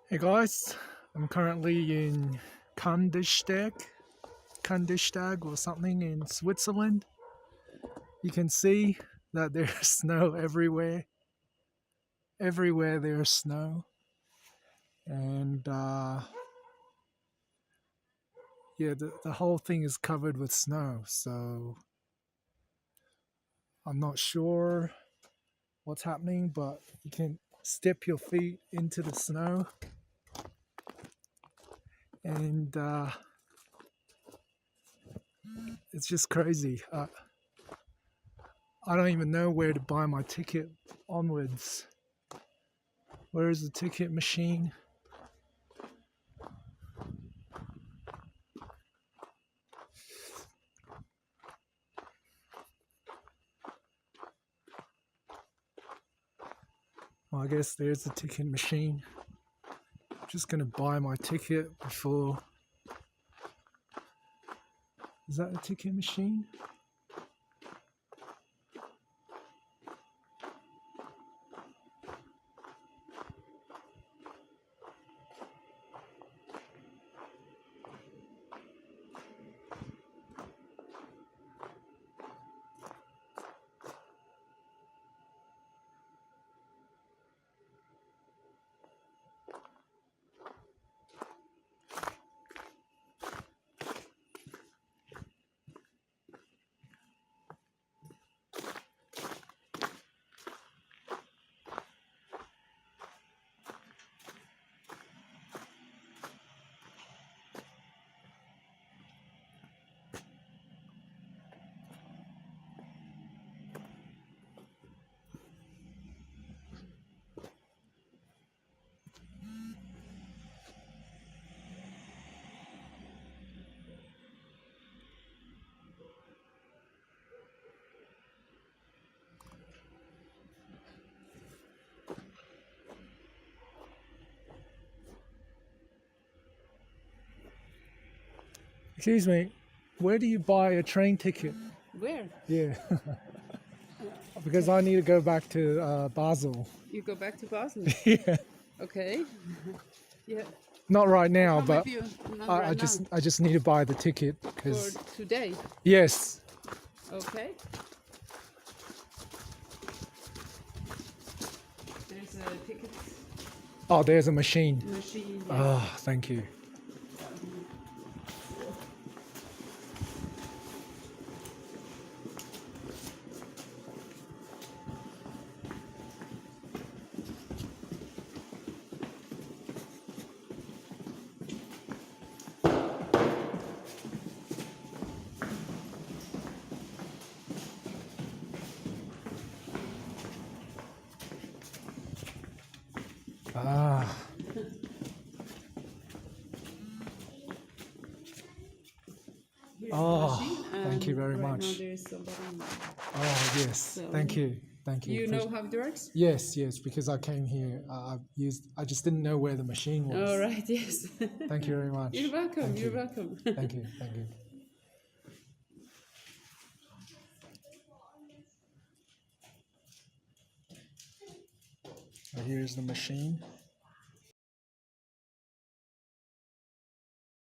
Hey guys, I'm currently in Kandersteg or something in Switzerland. You can see that there's snow everywhere. Everywhere there's snow. And yeah, the whole thing is covered with snow. So I'm not sure what's happening, but you can step your feet into the snow. And it's just crazy. I don't even know where to buy my ticket onwards. Where is the ticket machine? Well, I guess there's the ticket machine. I'm just going to buy my ticket before... Is that the ticket machine? Excuse me, where do you buy a train ticket? Where? Yeah, because I need to go back to Basel. You go back to Basel? Yeah, Okay. Yeah. not right now, Come but with you. Not I right just need to buy the ticket now. because For today? yes. Okay. There's a ticket Oh, there's a machine. machine. Yes. Oh, thank you. Ah. Oh, thank you very right much. Now there's somebody. Oh, yes. So Thank you. Thank you. You know how it works? Yes, because I came here. I just didn't know where the machine was. All right. Yes. Thank you very much. You're welcome. Thank You're you. welcome. Thank you. Thank you. So here's the machine.